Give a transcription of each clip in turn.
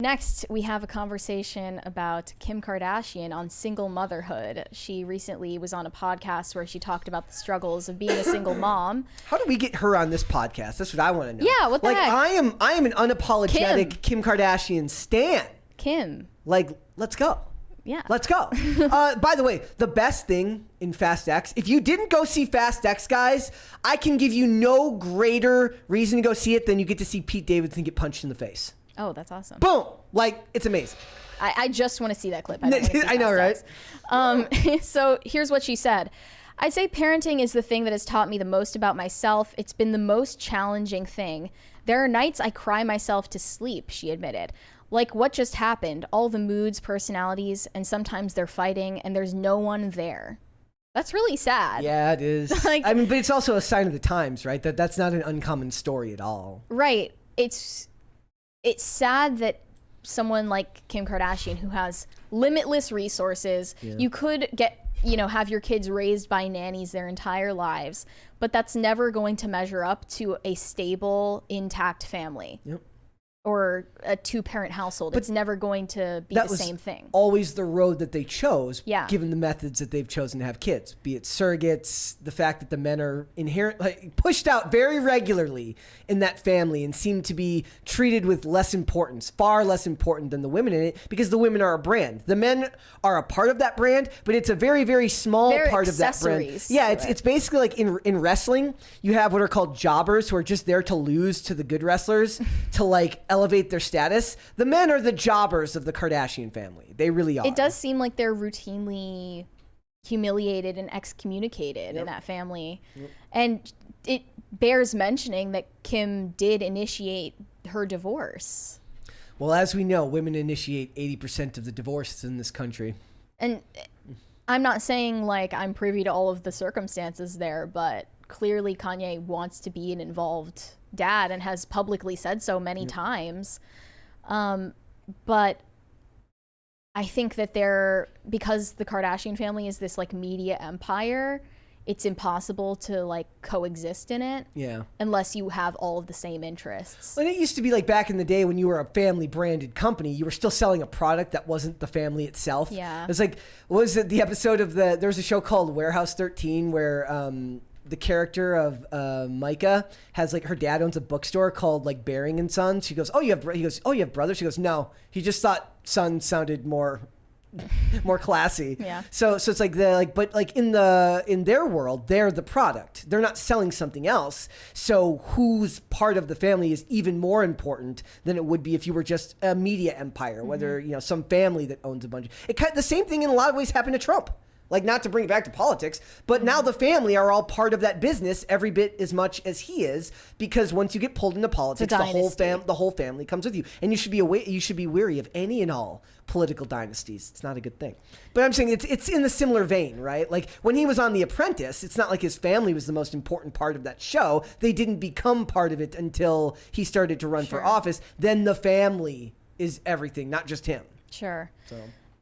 Next, we have a conversation about Kim Kardashian on single motherhood. She recently was on a podcast where she talked about the struggles of being a single mom. How do we get her on this podcast? That's what I want to know. Yeah, what the heck? I am an unapologetic Kim Kardashian stan. Kim. Let's go. Yeah. Let's go. By the way, the best thing in Fast X, if you didn't go see Fast X, guys, I can give you no greater reason to go see it than you get to see Pete Davidson get punched in the face. Oh, that's awesome. Boom. It's amazing. I just want to see that clip. I, don't want to see I know, right? So here's what she said. I'd say parenting is the thing that has taught me the most about myself. It's been the most challenging thing. There are nights I cry myself to sleep, she admitted. Like what just happened, all the moods, personalities, and sometimes they're fighting and there's no one there. That's really sad. Yeah, it is. But it's also a sign of the times, right? That's not an uncommon story at all. Right. It's sad that someone like Kim Kardashian, who has limitless resources, you could have your kids raised by nannies their entire lives, but that's never going to measure up to a stable, intact family. Yep. Or a two-parent household. But it's never going to be the same thing. Always the road that they chose, yeah, given the methods that they've chosen to have kids, be it surrogates, the fact that the men are pushed out very regularly in that family and seem to be treated with less importance, far less important than the women in it, because the women are a brand. The men are a part of that brand, but it's a very, very small part of that brand. Yeah, it's basically like in wrestling, you have what are called jobbers who are just there to lose to the good wrestlers to elevate their status. The men are the jobbers of the Kardashian family. They really are. It does seem like they're routinely humiliated and excommunicated in that family. Yep. And it bears mentioning that Kim did initiate her divorce. Well, as we know, women initiate 80% of the divorces in this country. And I'm not saying I'm privy to all of the circumstances there, but clearly Kanye wants to be an involved dad and has publicly said so many times. But I think that because the Kardashian family is this media empire, it's impossible to coexist in it. Yeah. Unless you have all of the same interests. Well, it used to be back in the day when you were a family branded company, you were still selling a product that wasn't the family itself. Yeah. It was what was it, the episode of there was a show called Warehouse 13 where the character of Micah has her dad owns a bookstore called Baring and Sons. She goes, he goes, oh, you have brothers? She goes, no, he just thought son sounded more classy. Yeah. So it's but in their world, they're the product. They're not selling something else. So whose part of the family is even more important than it would be if you were just a media empire, whether, some family that owns a bunch. The same thing in a lot of ways happened to Trump. Not to bring it back to politics, but now the family are all part of that business every bit as much as he is, because once you get pulled into politics, the whole family comes with you, and you should be wary of any and all political dynasties. It's not a good thing. But I'm saying it's in the similar vein, right? When he was on The Apprentice, it's not like his family was the most important part of that show. They didn't become part of it until he started to run for office. Then the family is everything, not just him. Sure. So.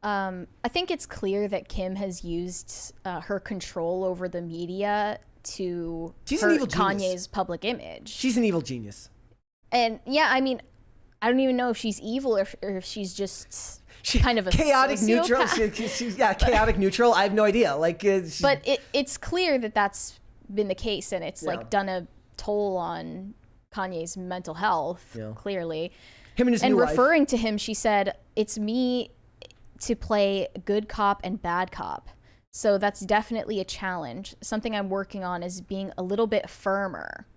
I think it's clear that Kim has used her control over the media to hurt Kanye's public image. She's an evil genius. And I don't even know if she's evil or if she's just kind of a chaotic neutral. She's chaotic neutral. I have no idea. But it's clear that that's been the case, and it's done a toll on Kanye's mental health. Yeah. Clearly, him and his new referring wife. To him, she said, "It's me to play good cop and bad cop. So that's definitely a challenge. Something I'm working on is being a little bit firmer."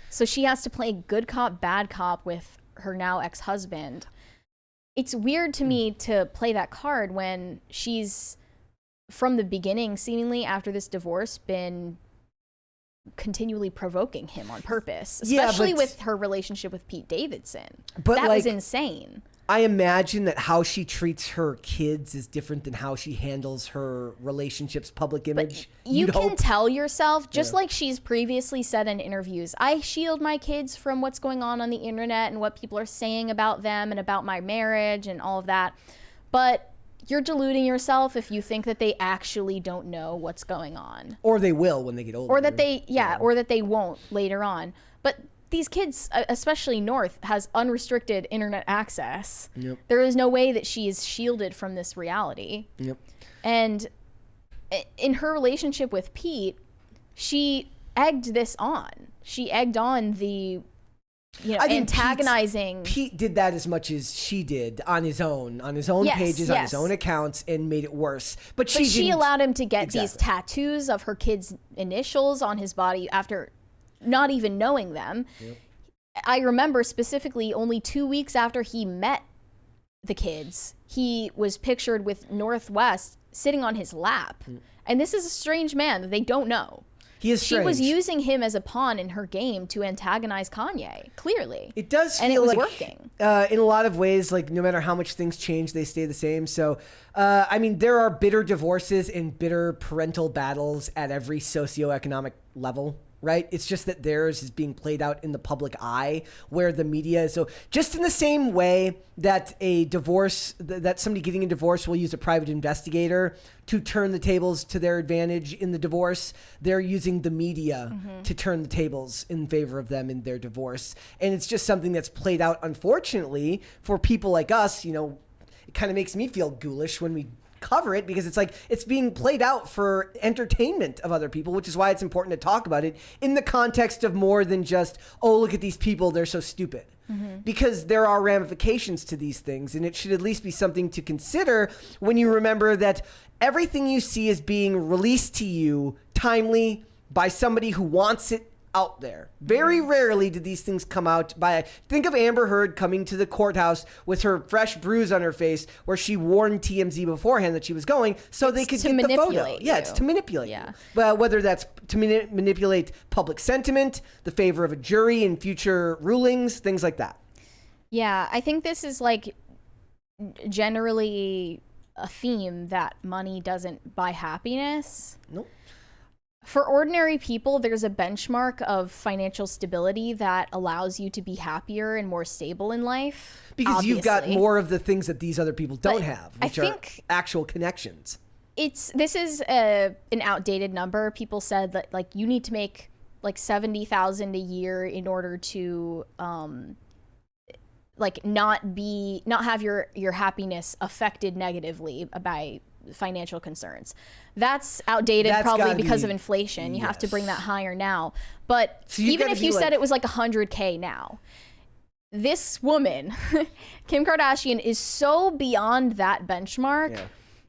So she has to play good cop, bad cop with her now ex-husband. It's weird to me to play that card when she's, from the beginning, seemingly after this divorce, been continually provoking him on purpose, especially with her relationship with Pete Davidson. But that was insane. I imagine that how she treats her kids is different than how she handles her relationship's public image. But you can tell yourself, just like she's previously said in interviews, I shield my kids from what's going on the internet and what people are saying about them and about my marriage and all of that. But you're deluding yourself if you think that they actually don't know what's going on. Or they will when they get older. Or that they won't later on. But these kids, especially North, has unrestricted internet access. Yep. There is no way that she is shielded from this reality. Yep. And in her relationship with Pete, she egged this on. She egged on the, antagonizing. Pete did that as much as she did on his own Yes, pages, on yes. his own accounts, and made it worse. But she didn't. allowed him to get these Exactly. tattoos of her kids' initials on his body after not even knowing them. Yep. I remember specifically only 2 weeks after he met the kids, he was pictured with Northwest sitting on his lap. And this is a strange man that they don't know. He is strange. She was using him as a pawn in her game to antagonize Kanye, clearly. It does feel and it was like, working. In a lot of ways, like no matter how much things change, they stay the same. So, there are bitter divorces and bitter parental battles at every socioeconomic level, right? It's just that theirs is being played out in the public eye, where the media is. So just in the same way that that somebody getting a divorce will use a private investigator to turn the tables to their advantage in the divorce, they're using the media to turn the tables in favor of them in their divorce. And it's just something that's played out, unfortunately, for people like us. It kind of makes me feel ghoulish when we cover it, because it's like it's being played out for entertainment of other people, which is why it's important to talk about it in the context of more than just, oh, look at these people, they're so stupid. Because there are ramifications to these things, and it should at least be something to consider when you remember that everything you see is being released to you timely by somebody who wants it out there. Very rarely do these things come out think of Amber Heard coming to the courthouse with her fresh bruise on her face, where she warned TMZ beforehand that she was going, so they could get the photo. Yeah, it's to manipulate you. But whether that's to manipulate public sentiment, the favor of a jury in future rulings, things like that. Yeah, I think this is like generally a theme that money doesn't buy happiness. Nope. For ordinary people, there's a benchmark of financial stability that allows you to be happier and more stable in life. Because you've got obviously. more of the things that these other people don't But have, I which are think actual connections. This is an outdated number. People said that like you need to make like $70,000 a year in order to not have your happiness affected negatively by financial concerns. That's outdated. That's probably because of inflation. You have to bring that higher now. But so even if you said it was like $100K now, this woman, Kim Kardashian, is so beyond that benchmark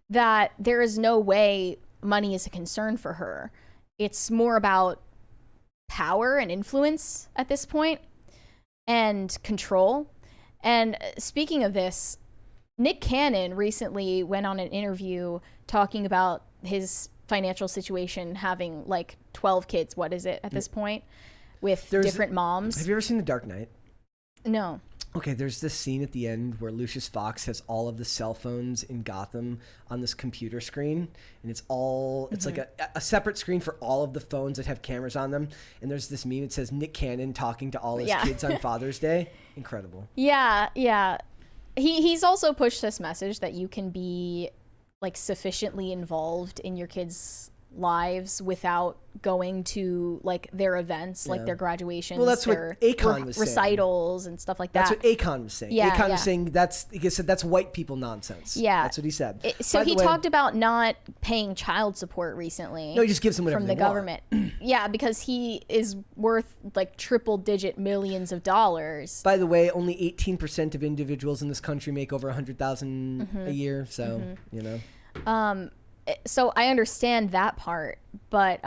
that there is no way money is a concern for her. It's more about power and influence at this point, and control. And speaking of this, Nick Cannon recently went on an interview talking about his financial situation, having like 12 kids. What is it at this point? With different moms. Have you ever seen The Dark Knight? No. Okay, there's this scene at the end where Lucius Fox has all of the cell phones in Gotham on this computer screen, and it's like a separate screen for all of the phones that have cameras on them. And there's this meme that says Nick Cannon talking to all his kids on Father's Day. Incredible. Yeah. He's also pushed this message that you can be like sufficiently involved in your kids' lives without going to like their events, like their graduations. Well, that's what Akon was saying. Recitals and stuff like that. That's what Akon was saying. Akon was saying he said that's white people nonsense. Yeah. That's what he said. So he talked about not paying child support recently. No, he just gives them whatever from the government. Yeah, because he is worth like triple-digit millions of dollars. By the way, only 18% of individuals in this country make over $100,000 a year. So, So I understand that part, but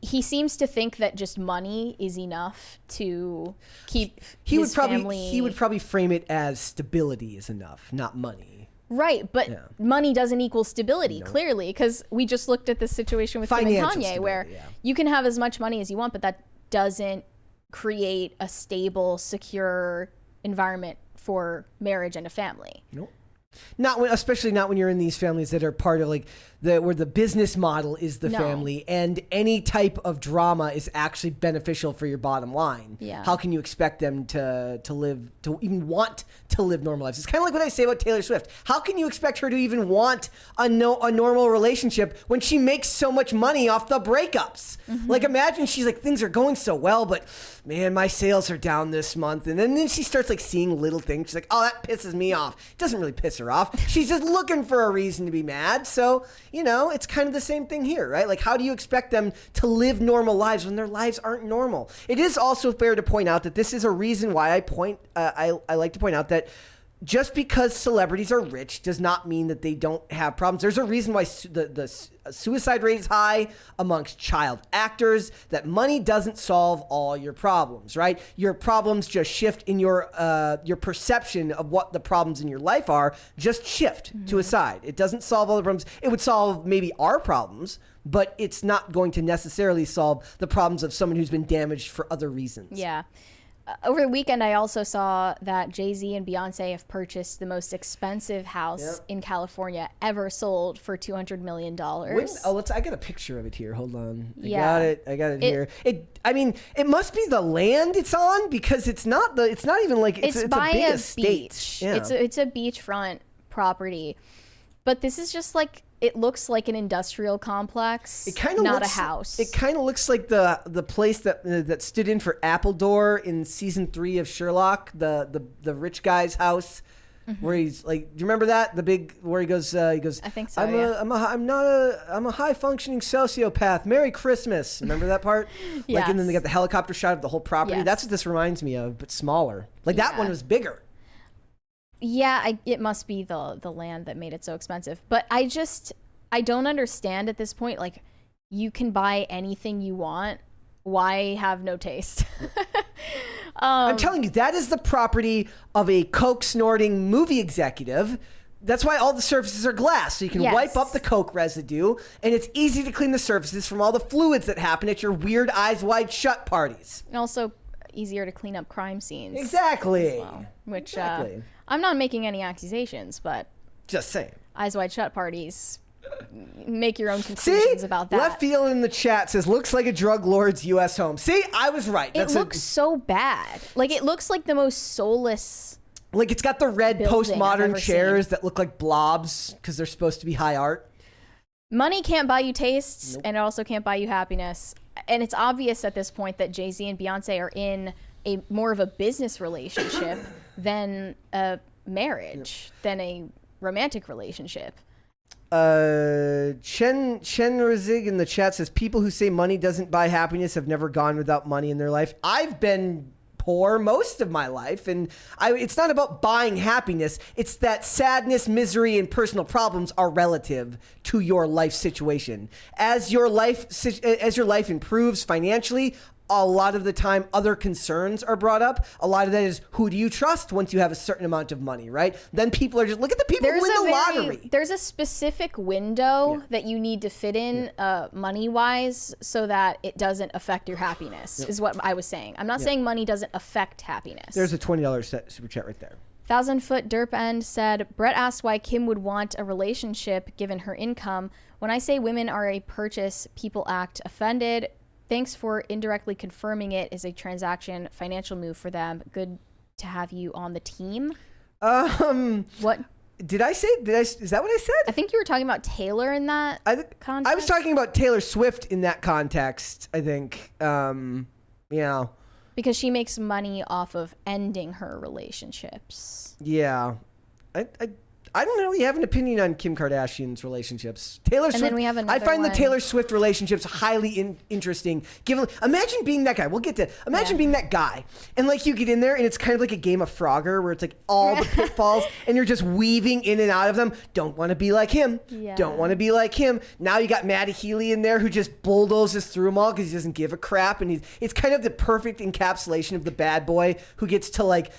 he seems to think that just money is enough to keep his family. He would probably frame it as stability is enough, not money. Right, but money doesn't equal stability, clearly, because we just looked at this situation with Kim and Kanye, where you can have as much money as you want, but that doesn't create a stable, secure environment for marriage and a family. Nope. Especially not when you're in these families that are part of like where the business model is the family, and any type of drama is actually beneficial for your bottom line. Yeah. How can you expect them to even want to live normal lives? It's kind of like what I say about Taylor Swift. How can you expect her to even want a normal relationship when she makes so much money off the breakups? Mm-hmm. Like, imagine she's like, things are going so well, but man, my sales are down this month. And then she starts like seeing little things. She's like, oh, that pisses me off. It doesn't really piss her off. She's just looking for a reason to be mad. So, it's kind of the same thing here, right? Like, how do you expect them to live normal lives when their lives aren't normal? It is also fair to point out that this is a reason why I like to point out that just because celebrities are rich does not mean that they don't have problems. There's a reason why the suicide rate is high amongst child actors, that money doesn't solve all your problems, right? Your problems just shift in your perception of what the problems in your life are, just shift to a side. It doesn't solve all the problems. It would solve maybe our problems, but it's not going to necessarily solve the problems of someone who's been damaged for other reasons. Yeah. Over the weekend, I also saw that Jay-Z and Beyonce have purchased the most expensive house in California ever sold for $200 million. I got a picture of it here. Hold on. I got it here. It must be the land it's on, because it's not even like it's by a big a estate. Beach. Yeah. It's a beachfront property. But this is just like, it looks like an industrial complex, not a house. It kind of looks like the place that stood in for Appledore in season 3 of Sherlock, the rich guy's house, where he's like, do you remember that? The big, where he goes, I think so. I'm a high functioning sociopath. Merry Christmas. Remember that part? Yes. Like, and then they got the helicopter shot of the whole property. Yes. That's what this reminds me of, but smaller. Like that one was bigger. Yeah, it must be the land that made it so expensive. But I don't understand at this point. Like, you can buy anything you want. Why have no taste? I'm telling you, that is the property of a coke snorting movie executive. That's why all the surfaces are glass, so you can wipe up the coke residue, and it's easy to clean the surfaces from all the fluids that happen at your weird eyes wide shut parties. And also easier to clean up crime scenes. Exactly. Well, which I'm not making any accusations, but just saying. Eyes wide shut parties. Make your own conclusions about that. Left Field in the chat says, looks like a drug lord's U.S. home. See, I was right. It looks so bad. Like, it looks like the most soulless. Like, it's got the red postmodern chairs that look like blobs because they're supposed to be high art. Money can't buy you tastes, and it also can't buy you happiness. And it's obvious at this point that Jay-Z and Beyonce are in a more of a business relationship than a marriage, than a romantic relationship. Chen Razig in the chat says, people who say money doesn't buy happiness have never gone without money in their life. I've been poor most of my life, and it's not about buying happiness. It's that sadness, misery, and personal problems are relative to your life situation. As your life improves financially, a lot of the time other concerns are brought up. A lot of that is, who do you trust once you have a certain amount of money, right? Then people are just, look at the people who win the lottery. There's a specific window that you need to fit in money-wise so that it doesn't affect your happiness, is what I was saying. I'm not saying money doesn't affect happiness. There's a $20 super chat right there. 1,000-foot Derp End said, Brett asked why Kim would want a relationship given her income. When I say women are a purchase, people act offended. Thanks for indirectly confirming it is a transaction financial move for them. Good to have you on the team. What? Did I say, is that what I said? I think you were talking about Taylor in that context. I was talking about Taylor Swift in that context, I think. Because she makes money off of ending her relationships. Yeah. I don't really have an opinion on Kim Kardashian's relationships. Taylor Swift. Then we have I find the Taylor Swift relationships highly interesting. Imagine being that guy. Being that guy, and like you get in there, and it's kind of like a game of Frogger, where it's like all the pitfalls, and you're just weaving in and out of them. Don't want to be like him. Yeah. Don't want to be like him. Now you got Maddie Healy in there, who just bulldozes through them all because he doesn't give a crap, and it's kind of the perfect encapsulation of the bad boy who gets to like.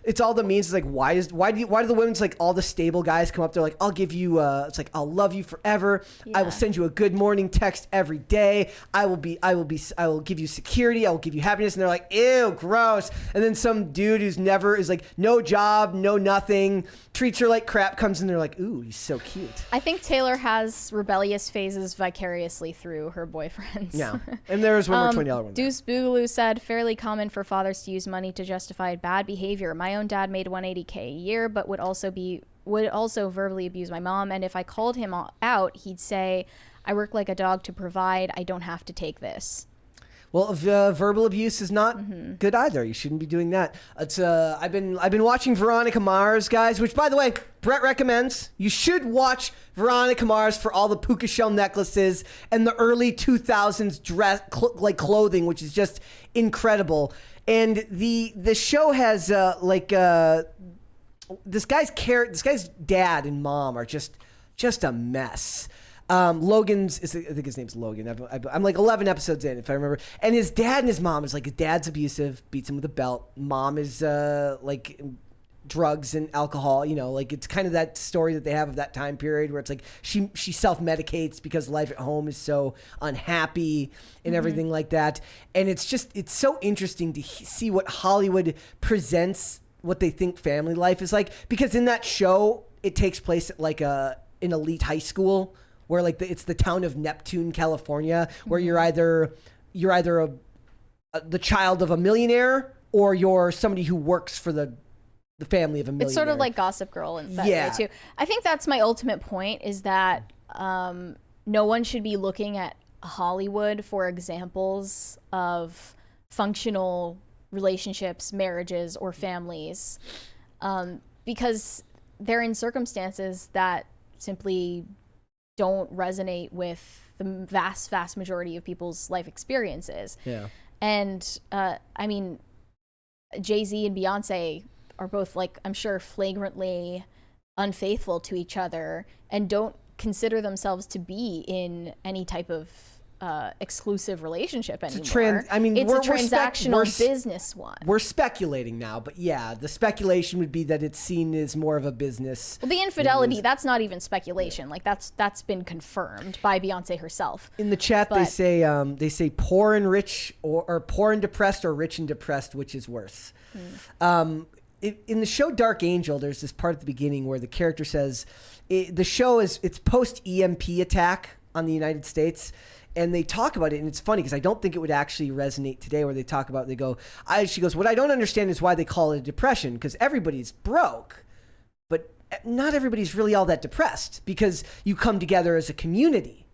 It's all the means. It's like, why do the women's like all the stable guys come up? They're like, I'll give you, it's like, I'll love you forever. I will send you a good morning text every day. I will give you security. I will give you happiness. And they're like, ew, gross. And then some dude who's never is like, no job, no nothing, treats her like crap, comes in. They're like, ooh, he's so cute. I think Taylor has rebellious phases vicariously through her boyfriends. Yeah. And there's one more $20 one. Deuce Boogaloo said, fairly common for fathers to use money to justify bad behavior. My own dad made $180K a year, but would also verbally abuse my mom. And if I called him out, he'd say, I work like a dog to provide. I don't have to take this. Well, verbal abuse is not good either. You shouldn't be doing that. It's I've been watching Veronica Mars, guys, which, by the way, Brett recommends. You should watch Veronica Mars for all the puka shell necklaces and the early 2000s clothing, which is just incredible. And the show has this guy's dad and mom are just a mess. I think his name's Logan. I'm like 11 episodes in, if I remember. And his dad and his mom is like, his dad's abusive, beats him with a belt. Mom is like drugs and alcohol. Like it's kind of that story that they have of that time period where it's like she self-medicates because life at home is so unhappy and everything like that. And it's so interesting to see what Hollywood presents, what they think family life is like. Because in that show, it takes place at like an elite high school, where like it's the town of Neptune, California, where you're either the child of a millionaire or you're somebody who works for the family of a millionaire. It's sort of like Gossip Girl in that way too. I think that's my ultimate point, is that no one should be looking at Hollywood for examples of functional relationships, marriages, or families, because they're in circumstances that simply don't resonate with the vast majority of people's life experiences. Yeah. And I mean, Jay-Z and Beyonce are both, like, I'm sure, flagrantly unfaithful to each other and don't consider themselves to be in any type of exclusive relationship anymore. It's a transactional business one. We're speculating now, but yeah, the speculation would be that it's seen as more of a business. Well, the infidelity, that's not even speculation. Like that's been confirmed by Beyonce herself. In the chat, they say poor and rich, or poor and depressed, or rich and depressed, which is worse. In the show Dark Angel, there's this part at the beginning where the character says it's post EMP attack on the United States. And they talk about it, and it's funny because I don't think it would actually resonate today, where they talk about, she goes, what I don't understand is why they call it a depression, because everybody's broke, but not everybody's really all that depressed, because you come together as a community.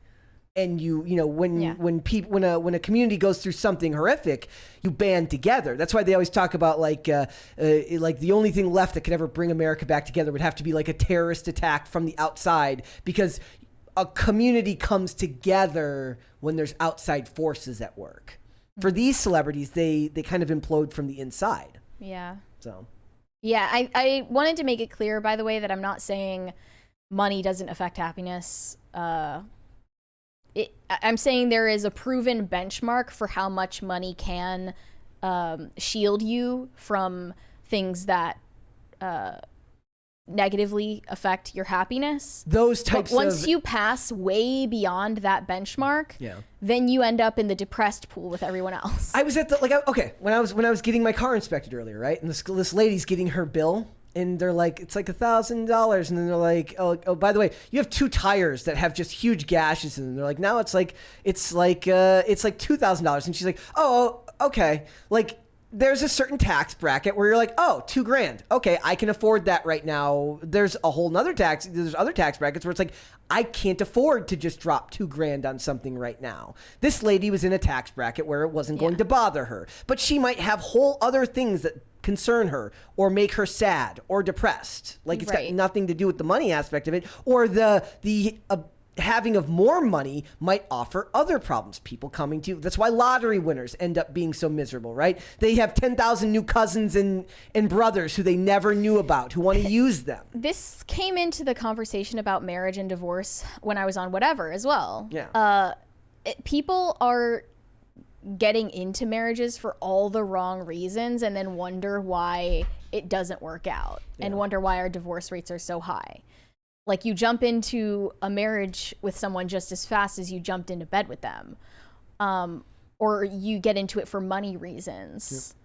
And when a community goes through something horrific, you band together. That's why they always talk about like the only thing left that could ever bring America back together would have to be like a terrorist attack from the outside, because a community comes together when there's outside forces at work. For these celebrities, they kind of implode from the inside. Yeah. So. Yeah, I wanted to make it clear, by the way, that I'm not saying money doesn't affect happiness. I'm saying there is a proven benchmark for how much money can shield you from things that negatively affect your happiness. Those types once you pass way beyond that benchmark, then you end up in the depressed pool with everyone else. I was at when I was getting my car inspected earlier, right? And this lady's getting her bill, and they're like, it's like $1,000, and then they're like, oh, by the way, you have 2 tires that have just huge gashes in them. They're like, now it's like $2,000, and she's like, oh, okay, like. There's a certain tax bracket where you're like, oh, $2,000. Okay, I can afford that right now. There's other tax brackets where it's like, I can't afford to just drop $2,000 on something right now. This lady was in a tax bracket where it wasn't going to bother her, but she might have whole other things that concern her or make her sad or depressed. Like it's got nothing to do with the money aspect of it, or the having of more money might offer other problems. People coming to you. That's why lottery winners end up being so miserable, right? They have 10,000 new cousins and brothers who they never knew about, who want to use them. This came into the conversation about marriage and divorce when I was on Whatever as well. Yeah. People are getting into marriages for all the wrong reasons and then wonder why it doesn't work out and wonder why our divorce rates are so high. Like, you jump into a marriage with someone just as fast as you jumped into bed with them. Or you get into it for money reasons.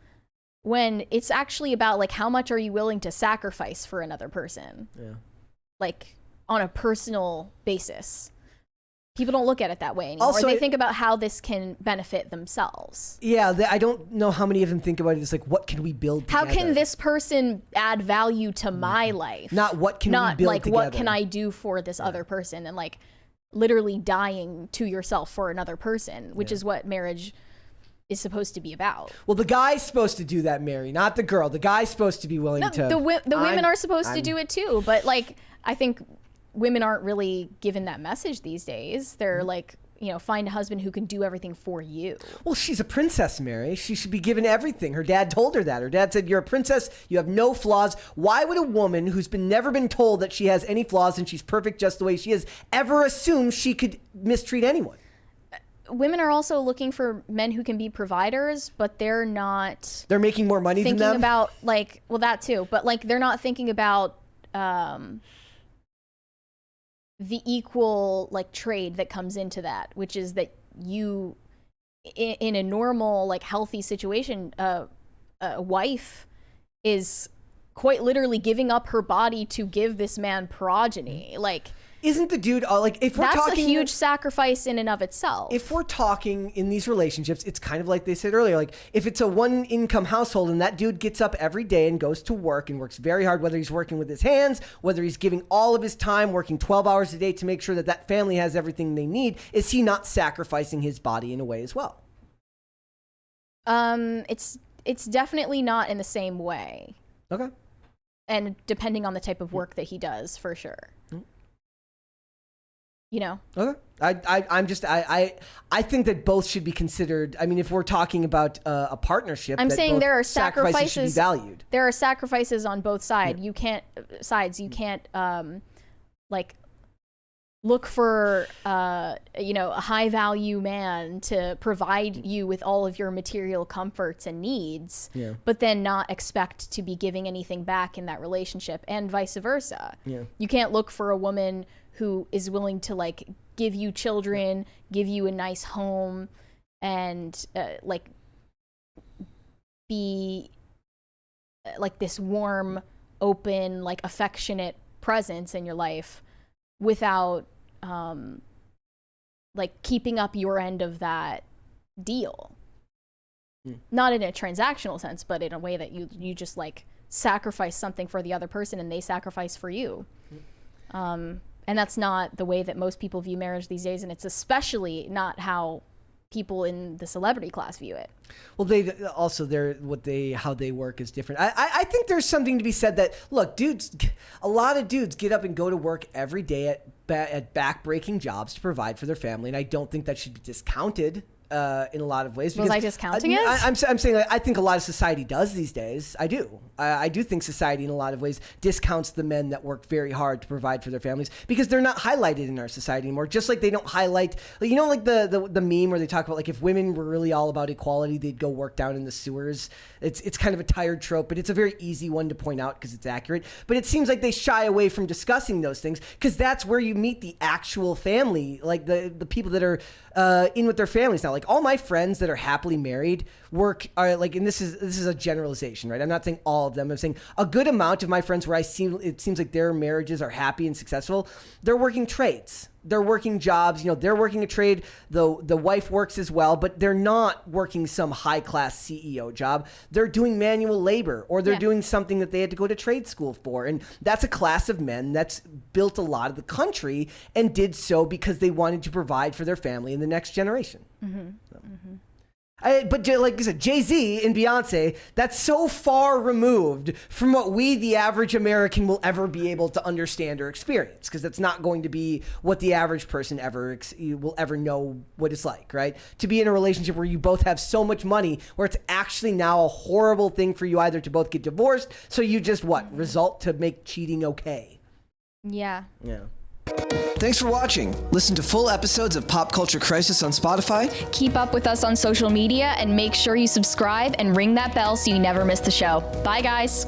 When it's actually about, like, how much are you willing to sacrifice for another person? Like, on a personal basis. People don't look at it that way anymore. Also, they think about how this can benefit themselves. I don't know how many of them think about it as, like, what can we build together? How can this person add value to my life? Not what can we build like, together. what can I do for this other person? And, like, literally dying to yourself for another person, which is what marriage is supposed to be about. Well, the guy's supposed to do that, Mary, not the girl. The guy's supposed to be willing to... The women are supposed to do it too, but, like, I think women aren't really given that message these days. They're like, you know, find a husband who can do everything for you. Well, she's a princess, Mary. She should be given everything. Her dad told her that. Her dad said, you're a princess. You have no flaws. Why would a woman who's never been told that she has any flaws and she's perfect just the way she is ever assume she could mistreat anyone? Women are also looking for men who can be providers, but they're not... They're making more money than them? Thinking about, like... Well, that too. But, like, they're not thinking about... the equal, like, trade that comes into that, which is that you, in a normal, like, healthy situation, a wife is quite literally giving up her body to give this man progeny. Like, isn't the dude like, if we're that's talking, a huge sacrifice in and of itself. If we're talking in these relationships, it's kind of like they said earlier, like, if it's a one income household and that dude gets up every day and goes to work and works very hard, whether he's working with his hands, whether he's giving all of his time, working 12 hours a day to make sure that that family has everything they need, is he not sacrificing his body in a way as well? It's definitely not in the same way. Okay. And depending on the type of work that he does, for sure. You know? Okay. I think that both should be considered. I mean, if we're talking about a partnership, I'm saying there are sacrifices should be valued. There are sacrifices on both sides. You can't like, look for you know, a high value man to provide you with all of your material comforts and needs, but then not expect to be giving anything back in that relationship, and vice versa. You can't look for a woman who is willing to, like, give you children, give you a nice home, and like, be like this warm, open, like, affectionate presence in your life without like, keeping up your end of that deal. Not in a transactional sense, but in a way that you just, like, sacrifice something for the other person and they sacrifice for you. And that's not the way that most people view marriage these days, and it's especially not how people in the celebrity class view it. Well, they also, how they work is different. I think there's something to be said that, look, a lot of dudes get up and go to work every day at back-breaking jobs to provide for their family, and I don't think that should be discounted in a lot of ways. Because, was I discounting it? I'm saying, like, I think a lot of society does these days. I do. I do think society in a lot of ways discounts the men that work very hard to provide for their families because they're not highlighted in our society anymore. Just like they don't highlight, like, you know, like the meme where they talk about, like, if women were really all about equality, they'd go work down in the sewers. It's kind of a tired trope, but it's a very easy one to point out because it's accurate. But it seems like they shy away from discussing those things because that's where you meet the actual family, like the people that are in with their families now. Like, all my friends that are happily married are like, and this is a generalization, right? I'm not saying all of them. I'm saying a good amount of my friends where it seems like their marriages are happy and successful. They're working trades. They're working jobs. You know, they're working a trade. The wife works as well, but they're not working some high class CEO job. They're doing manual labor, or they're doing something that they had to go to trade school for. And that's a class of men that's built a lot of the country and did so because they wanted to provide for their family in the next generation. But like I said, Jay-Z and Beyonce, that's so far removed from what we, the average American, will ever be able to understand or experience, because that's not going to be what the average person will ever know what it's like, right? To be in a relationship where you both have so much money, where it's actually now a horrible thing for you either to both get divorced, so you just result to make cheating okay. Yeah. Thanks for watching. Listen to full episodes of Pop Culture Crisis on Spotify. Keep up with us on social media and make sure you subscribe and ring that bell so you never miss the show. Bye, guys.